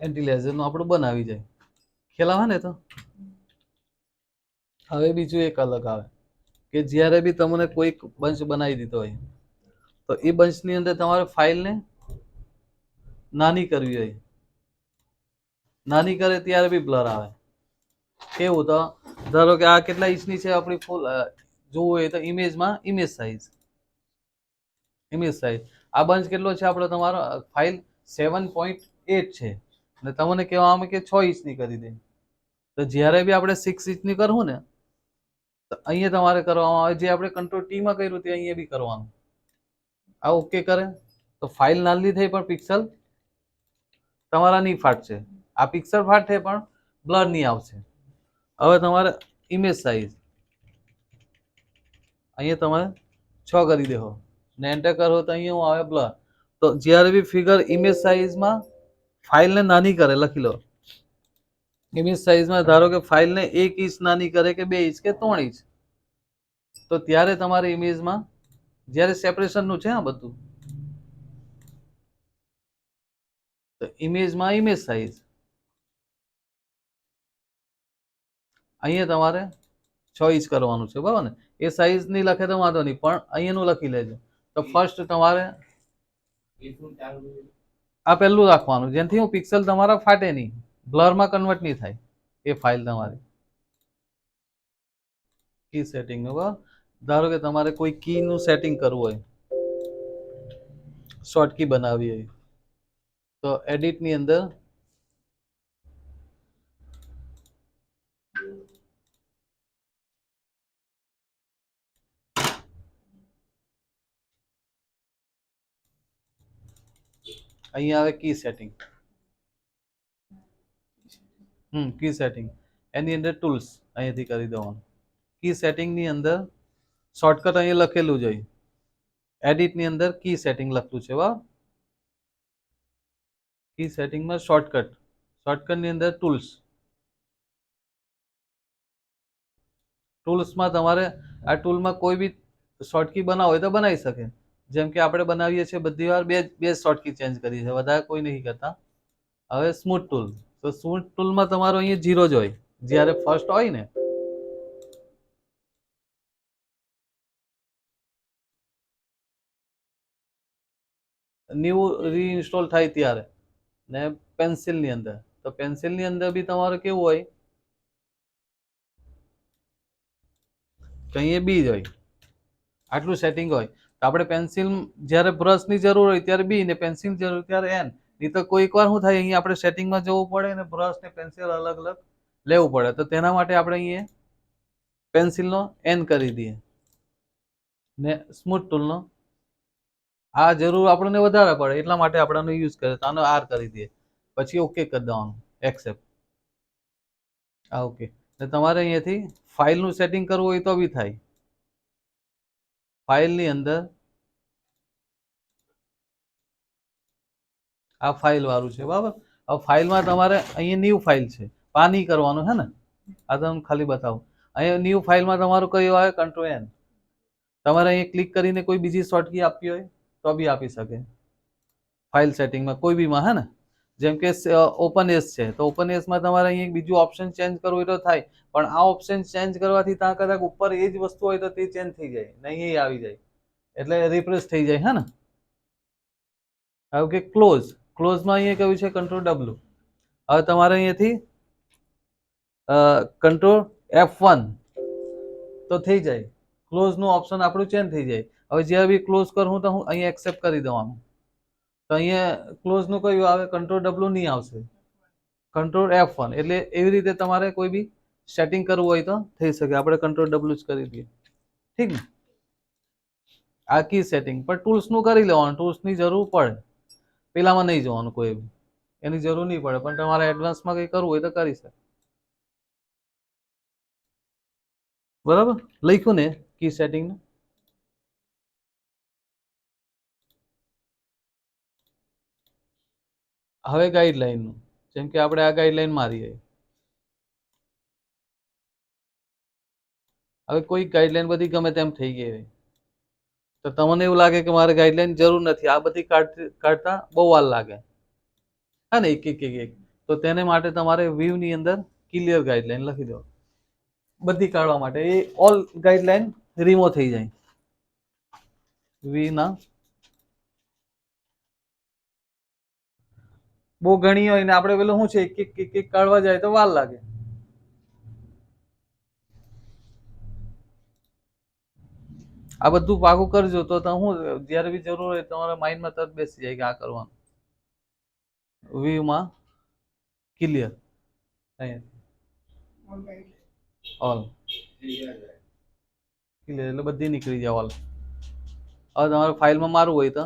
એન્ટિલેઝરનું આપણું બનાવી જાય. ખ્યાલ આવે ને? તો હવે બીજું એક અલગ આવે કે જ્યારે બી તમને કોઈક બંચ બનાવી દીધો હોય તો એ બંચની અંદર તમારે ફાઇલને નાની કરવી હોય. નાની કરે ત્યારે બી બ્લર આવે. કેવું? તો ધારો કે આ કેટલા ઇંચની છે આપણી ફૂલ જોવું હોય તો ઇમેજમાં ઇમેજ સાઇઝ આ બંચ કેટલો છે આપણો? તમારો ફાઇલ 7.8 છે અને તમને કહેવામાં કે 6 ઇંચની કરી દે. તો જ્યારે બી આપણે 6 ઇંચની કરવું ને તો અહીંયા તમારે કરવામાં આવે જે આપણે કંટ્રોલ ટી માં કર્યું તે અહીંયા બી કરવાનું. આ ઓકે કરે તો ફાઇલ નાની થઈ પણ પિક્સલ તમારા નહીં ફાટશે. આ પિક્સલ ફાટશે પણ બ્લર નહીં આવશે. હવે તમારે ઇમેજ સાઇઝ અહીંયા તમારે 6 કરી દેવો ને એન્ટર કરો તો અહીંયા હું આવે બ્લર. તો જ્યારે બી ફિગર ઇમેજ સાઇઝમાં ફાઇલને નાની કરે, લખી લો ઇમેજ સાઇઝમાં ધારો કે ફાઇલને 1 ઇંચ નાની કરે કે 2 ઇંચ કે 3 ઇંચ, તો ત્યારે તમારે ઇમેજમાં જ્યારે સેપરેશનનું છે આ બધું, તો ઇમેજમાં ઇમેજ સાઇઝ અહીંયા તમારે 6 ઇંચ કરવાનું છે, બરાબર ને? એ સાઇઝ નહીં લખે તો વાંધો નહીં, પણ અહીંયાનું લખી લેજો. તો ફર્સ્ટ તમારે આ પહેલું રાખવાનું જેનાથી હું પિક્સલ તમારા ફાટે નહીં, બ્લરમાં કન્વર્ટ નહીં થાય એ ફાઇલ તમારી. કી સેટિંગ, બરાબર? ધારો કે તમારે કોઈ કીનું સેટિંગ કરવું હોય, શોર્ટ કી બનાવવી હોય, તો એડિટની અંદર અહીંયા આવે કી સેટિંગ. કી સેટિંગ એની અંદર ટૂલ્સ અહીંયાથી કરી દેવાનું. કી સેટિંગની અંદર શોર્ટકટ અહીંયા લખેલું જ હોય. એડિટની અંદર કી સેટિંગ લખલું છે, બરાબર? કી સેટિંગમાં શોર્ટકટની અંદર ટૂલ્સમાં તમારે આ ટૂલમાં કોઈ બી શોર્ટકી બનાવો હોય તો બનાવી શકે. જેમ કે આપણે બનાવીએ છીએ બધી વાર બે શોર્ટકી ચેન્જ કરીએ છીએ, વધારે કોઈ નહીં કરતા. હવે સ્મૂથ ટૂલ, તો સ્મૂથ ટૂલમાં તમારો અહીંયા 0 જ હોય જ્યારે ફર્સ્ટ હોય ને. ન્યૂ રીઇન્સ્ટોલ થાય ત્યારે ને પેન્સિલની અંદર, તો પેન્સિલની અંદર બી તમારે કેવું હોય તો અહીંયા બી જ હોય, આટલું સેટિંગ હોય. તો આપણે પેન્સિલ જ્યારે બ્રશની જરૂર હોય ત્યારે બી ને પેન્સિલ જરૂર ત્યારે એન. નહીં તો કોઈક વાર શું થાય, અહીંયા આપણે સેટિંગમાં જવું પડે ને બ્રશ ને પેન્સિલ અલગ અલગ લેવું પડે. તો તેના માટે આપણે અહીંયા પેન્સિલનો એન કરી દઈએ ને સ્મૂથ ટૂલનો આ જરૂર આપણને વધારે પડે એટલા માટે આપણે યુઝ કરે તો આનો આર કરી દઈએ, પછી ઓકે કરી દેવાનું, એક્સેપ્ટ. આ ઓકે. ને તમારે અહીંયાથી ફાઇલનું સેટિંગ કરવું હોય તો બી થાય. ફાઇલની અંદર આ ફાઇલ વાળું છે, બરાબર? હવે ફાઇલમાં તમારે અહીંયા ન્યૂ ફાઇલ છે, આ નહીં કરવાનું હે ને, આ તમને ખાલી બતાવું. અહીંયા ન્યૂ ફાઇલમાં તમારું કયું આવે? Control N. તમારે અહીંયા ક્લિક કરીને કોઈ બીજી શોર્ટકી આપવી હોય તો બી આપી શકે. ફાઇલ સેટિંગમાં કોઈ બીમાં, હે ને? જેમ કે ઓપન એસ છે, તો ઓપન એસમાં તમારે અહીંયા બીજું ઓપ્શન ચેન્જ કરવું હોય તો થાય, પણ આ ઓપ્શન ચેન્જ કરવાથી ત્યાં કદાચ ઉપર એ જ વસ્તુ હોય તો તે ચેન્જ થઈ જાય ને અહીંયા આવી જાય, એટલે રિફ્રેશ થઈ જાય, હે ને? હવે કે ક્લોઝમાં અહીંયા કયું છે? Control W. હવે તમારે અહીંયાથી કંટ્રોલ F1 તો થઈ જાય, ક્લોઝનું ઓપ્શન આપણું ચેન્જ થઈ જાય. હવે જ્યારે બી ક્લોઝ કરું તો હું અહીંયા એક્સેપ્ટ કરી દેવાનું, તો અહીંયા ક્લોઝનું કયું આવે? કંટ્રોલ ડબલ્યુ નહીં આવશે, કંટ્રોલ F1. એટલે એવી રીતે તમારે કોઈ બી સેટિંગ કરવું હોય તો થઈ શકે. આપણે કંટ્રોલ ડબલ્યુ જ કરી દઈએ, ઠીક ને? આ કી સેટિંગ પણ ટૂલ્સનું કરી લેવાનું, ટૂલ્સની જરૂર પડે, પેલામાં નહીં જવાનું, કોઈ એની જરૂર નહીં પડે, પણ તમારે એડવાન્સમાં કંઈ કરવું હોય તો કરી શકે. બરાબર લખ્યું ને કી સેટિંગ? હવે ગાઈડલાઈનનું, જેમ કે આપણે આ ગાઈડલાઈન મારીએ, હવે કોઈ ગાઈડલાઈન બધી ગમે તેમ થઈ ગઈ હોય તો તમને એવું લાગે કે મારે ગાઈડલાઈન જરૂર નથી, આ બધી કાઢતા બહુ વાર લાગે, હા ને? એક તો તેને માટે તમારે વ્યૂ ની અંદર ક્લિયર ગાઈડલાઈન લખી દો. બધી કાઢવા માટે એ ઓલ ગાઈડલાઈન રિમૂવ થઈ જાય. વી ના બહુ ઘણી હોય ને આપણે પેલું શું છે એક કાઢવા જાય તો વાર લાગે. આ બધું પાકું કરજો તો હું જયારે બી જરૂર હોય તમારા માઇન્ડમાં તરત બેસી જાય કે આ કરવાનું. વ્યૂમાં ક્લિયર ઓલ ક્લિયર એટલે બધી નીકળી જાય ઓલ. હવે તમારે ફાઇલમાં મારવું હોય તો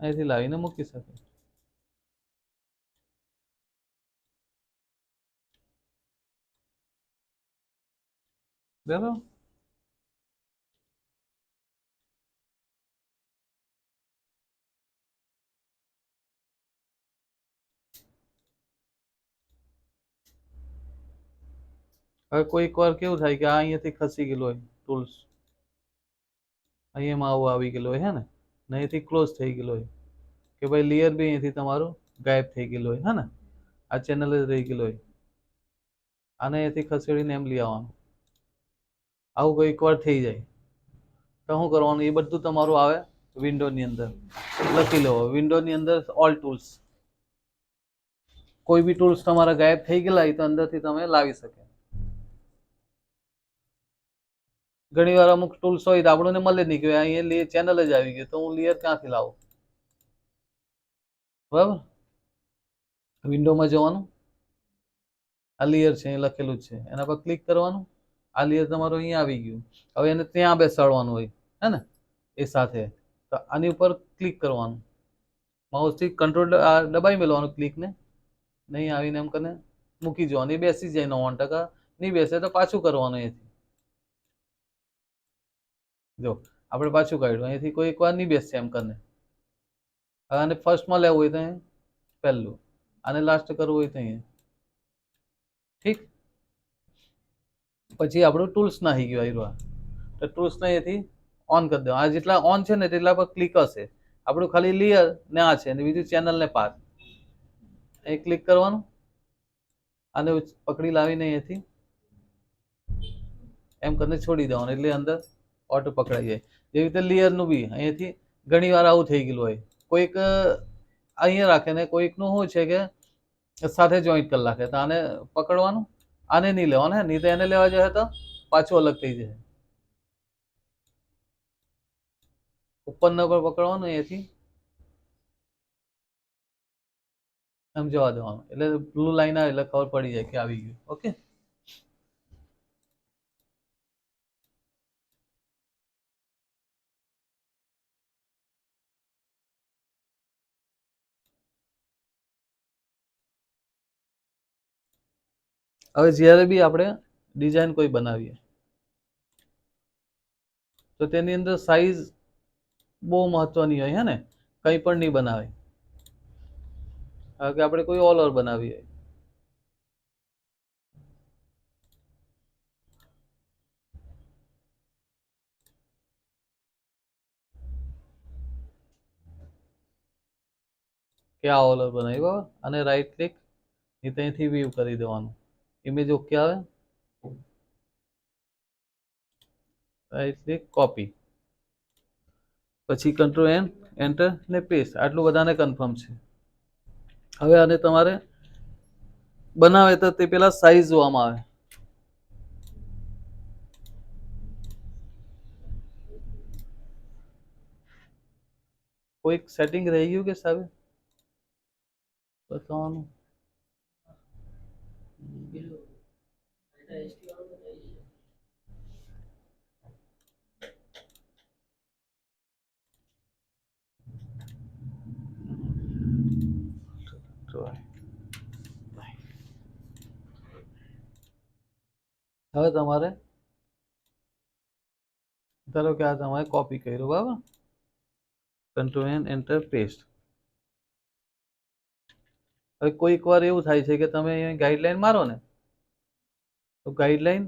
અહીંથી લાવીને મૂકી શકે. બરાબર. હવે કોઈક વાર કેવું થાય કે આ અહીંયાથી ખસી ગયેલું હોય ટૂલ્સ, અહીંયામાં આવું આવી ગયેલું હોય હે ને, અહીંયાથી ક્લોઝ થઈ ગયેલું હોય કે ભાઈ લેયર બી અહીંયાથી તમારું ગાયબ થઈ ગયેલું હોય હે ને, આ ચેનલ જ રહી ગયેલું હોય, આને અહીંયાથી ખસેડીને એમ લઈ આવવાનું. આવું કોઈક વાર થઈ જાય તો શું કરવાનું, એ બધું તમારું આવે વિન્ડોની અંદર લખી લો. વિન્ડોની અંદર ઓલ ટૂલ્સ, કોઈ બી ટૂલ્સ તમારા ગાયબ થઈ ગયેલા હોય તો અંદરથી તમે લાવી શકે. ઘણી વાર અમુક ટૂલ્સ હોય તો આપણને મળે નહીં કે અહીંયા ચેનલ જ આવી ગયું તો હું લેયર ક્યાંથી લાવું. બરાબર. વિન્ડોમાં જવાનું, આ લેયર છે એ લખેલું છે એના પર ક્લિક કરવાનું, આ લેયર તમારું અહીંયા આવી ગયું. હવે એને ત્યાં બેસાડવાનું હોય હે ને એ સાથે, તો આની ઉપર ક્લિક કરવાનું, માઉસથી કંટ્રોલ દબાઈ મેળવાનું ક્લિકને, નહીં આવીને એમ કરીને મૂકી જવાનું. એ બેસી જાય 99%, નહીં બેસે તો પાછું કરવાનું. અહીંથી જો આપણે પાછું કાઢ્યું, અહીંથી કોઈ એક વાર નહીં બેસશે એમ કરીને. આને ફર્સ્ટમાં લેવું હોય તો પહેલું, આને લાસ્ટ કરવું હોય તો અહીંયા. ઠીક. પછી આપણું ટૂલ્સ નાખી ગયું આવ્યું. તો ટૂલ્સને અહીંથી ઓન કરી દો. આ જેટલા ઓન છે ને તેટલા પર ક્લિક હશે. આપણું ખાલી લેયર ને આ છે ને બીજું ચેનલ ને પાથ, અહીં ક્લિક કરવાનું, આને પકડી લાવીને અહીંયાથી એમ કરીને છોડી દેવાનું એટલે અંદર ઓટો પકડાઈ જાય. જેવી રીતે લેયરનું બી અહીંયાથી ઘણી વાર આવું થઈ ગયેલું હોય, કોઈક અહીંયા રાખે ને કોઈકનું શું છે કે સાથે જોઈન્ટ કરી નાખે, તો આને પકડવાનું, આને નહીં લેવાનું હે, નહીં તો એને લેવા જાય તો પાછું અલગ થઈ જાય. ઉપરના પર પકડવાનું, અહીંયાથી એમ જવા દેવાનું એટલે બ્લુ લાઈન આવે એટલે ખબર પડી જાય કે આવી ગયું. ઓકે. હવે જ્યારે બી આપણે ડિઝાઇન કોઈ બનાવીએ તો તેની અંદર સાઈઝ બહુ મહત્વની હોય હે ને, કંઈ પણ નહીં બનાવે. કે આપણે કોઈ ઓલ ઓવર બનાવીએ, કે આ ઓલ ઓવર બનાવી બરાબર, અને રાઈટ ક્લિક ત્યાંથી વ્યૂ કરી દેવાનું. ઇમેજ ઓકે આવે, રાઈટ ક્લિક કોપી, પછી કંટ્રોલ એન એન્ટર ને પેસ્ટ. આટલું બધાને કન્ફર્મ છે. હવે આને તમારે બનાવે તો તે પેલા સાઈઝ જોવામાં આવે. કોઈક સેટિંગ રહી ગયું કે સાહેબ બતાવવાનું? હવે તમારે ધારો કે આ તમારે કોપી કર્યું બરાબર, કંટ્રોલ એન એન્ટર પેસ્ટ. હવે કોઈક વાર એવું થાય છે કે તમે અહીંયા ગાઈડલાઈન મારો ને તો ગાઈડલાઈન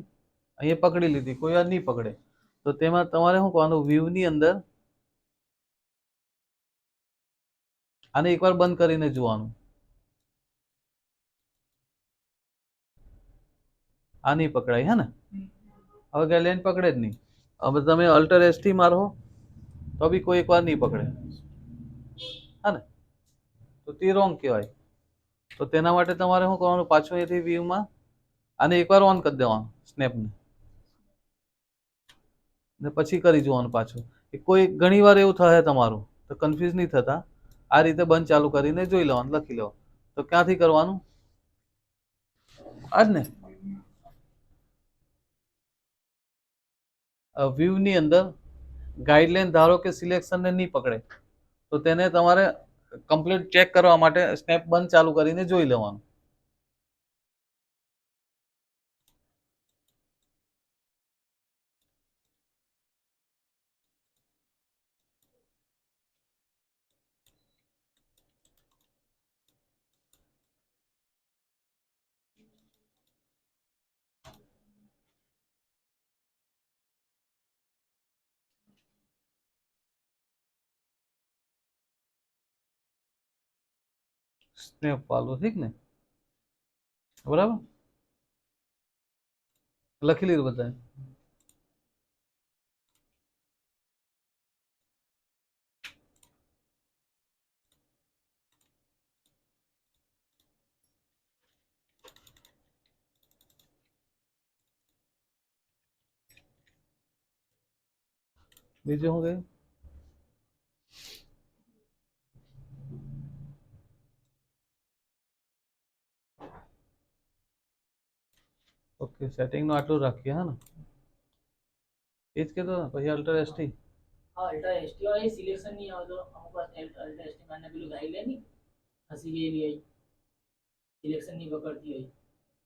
અહીંયા પકડી લીધી, કોઈ વાર નહીં પકડે, તો તેમાં તમારે શું કરવાનું, વ્યૂની અંદર આને એકવાર બંધ કરીને જોવાનું, આ નહીં પકડાય હે ને, હવે ગાઈડલાઈન પકડે જ નહીં. હવે તમે અલ્ટર એસટી મારો તો બી કોઈ એકવાર નહીં પકડે હા ને, તો તે રોંગ કહેવાય. તો તેના માટે તમારે શું કરવાનું, પાછું અહીંથી વ્યૂમાં આને એકવાર ઓન કરી દેવાનું સ્નેપને, ને પછી કરી જોવાનું પાછું. કોઈ ઘણી વાર એવું થાય તમારું, તો કન્ફ્યુઝ નહીં થતા, આ રીતે બંધ ચાલુ કરીને જોઈ લેવાનું, લખી લેવાનું. તો ક્યાંથી કરવાનું, આજ ને વ્યૂ ની અંદર ગાઈડલાઈન ધારો કે સિલેક્શન ને નહીં પકડે તો તેને તમારે કમ્પ્લીટ ચેક કરવા માટે સ્નેપ બંધ ચાલુ કરીને જોઈ લેવાનું. સ્નેપ વાળું ઠીક ને, બરાબર લખી લીધું બધા. બીજું શું કહ્યું, ઓકે સેટિંગ નું આટલું રાખીએ હા ને, એ જ કીધું ને, પછી અલ્ટર એસટી. હા અલ્ટર એસટી વાળી સિલેક્શન નહીં આવતો અમુક વાર, અલ્ટર એસટી માં પેલું ગાઈડલાઈન નહીં હસી ગયેલી હોય, સિલેક્શન નહીં પકડતી હોય.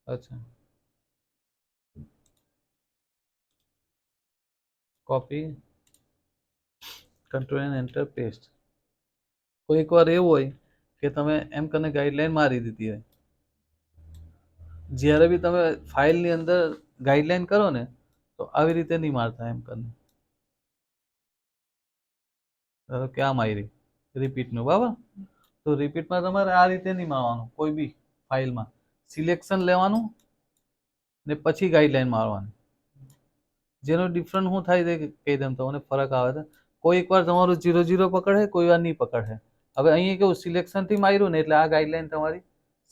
અચ્છા copy control and enter paste. કોઈક વાર એવું હોય કે તમે એમ કરીને ગાઈડલાઈન મારી દીધી હોય, જ્યારે બી તમે ફાઇલની અંદર ગાઈડલાઈન કરો ને તો આવી રીતે નહીં મારતા એમ કરીને. ધારો કે આ મારી રિપીટનું, બરાબર, તો રિપીટમાં તમારે આ રીતે નહીં મારવાનું. કોઈ બી ફાઇલમાં સિલેક્શન લેવાનું ને પછી ગાઈડલાઈન મારવાની. જેનો ડિફરન્ટ શું થાય છે કહી દઉં તમને, ફરક આવે છે. કોઈક વાર તમારું 0 પકડે, કોઈ વાર નહીં પકડે. હવે અહીંયા કેવું સિલેક્શનથી માર્યું ને એટલે આ ગાઈડલાઈન તમારી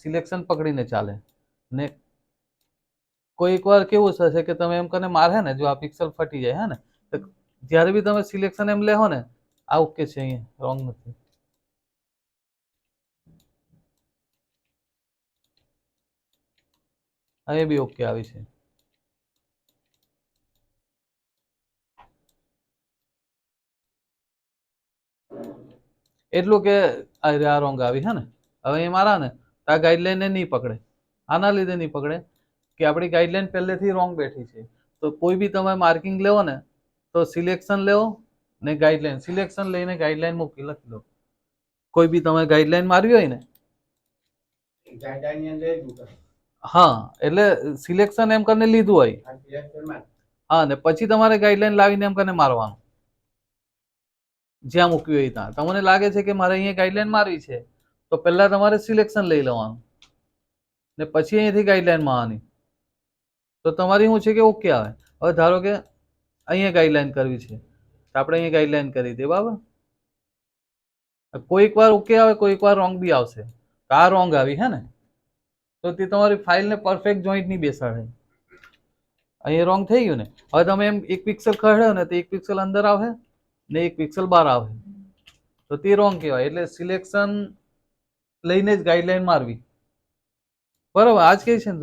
સિલેક્શન પકડીને ચાલે. ને કોઈક વાર કેવું થશે કે તમે એમ કરીને મારે ને, જો આ પિક્સલ ફટી જાય હે ને, તો જ્યારે બી તમે સિલેક્શન એમ લેહો ને આ ઓકે છે, અહીંયા રોંગ નથી. અહીંયા બી ઓકે આવી છે. એટલું કે આ રોંગ આવી હે ને. હવે એ મારા ને તો આ ગાઈડલાઈન નહીં પકડે. આના લીધે નહીં પકડે કે આપણી ગાઈડલાઈન પહેલેથી રોંગ બેઠી છે. તો કોઈ બી તમે માર્કિંગ લેવો ને તો સિલેક્શન લેવો ને ગાઈડલાઈન, સિલેક્શન લઈને ગાઈડલાઈન મૂકી લખી લો. કોઈ બી તમે ગાઈડલાઈન મારવી હોય ને, હા એટલે સિલેક્શન એમ કરીને લીધું હોય, હા ને પછી તમારે ગાઈડલાઈન લાવીને એમ કરીને મારવાનું જ્યાં મૂક્યું હોય ત્યાં. તમને લાગે છે કે મારે અહીંયા ગાઈડલાઈન મારવી છે તો પહેલા તમારે સિલેક્શન લઈ લેવાનું ને પછી અહીંયાથી ગાઈડલાઈન મારવાની. તો તમારી શું છે કે ઓકે આવે. હવે ધારો કે અહીંયા ગાઈડલાઈન કરવી છે તો આપણે અહીંયા ગાઈડલાઈન કરી દઈએ, બરાબર. કોઈક વાર ઓકે આવે, કોઈક વાર રોંગ બી આવશે. તો આ રોંગ આવી હે ને, તો તે તમારી ફાઇલને પરફેક્ટ જોઈન્ટ નહીં બેસાડે. અહીંયા રોંગ થઈ ગયું ને. હવે તમે એમ એક પિક્સલ ખસેડો ને તો એક પિક્સલ અંદર આવે ને એક પિક્સલ બહાર આવે, તો તે રોંગ કહેવાય. એટલે સિલેક્શન લઈને જ ગાઈડલાઈન મારવી, બરાબર. આજ કે છે ને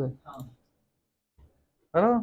બરાબર.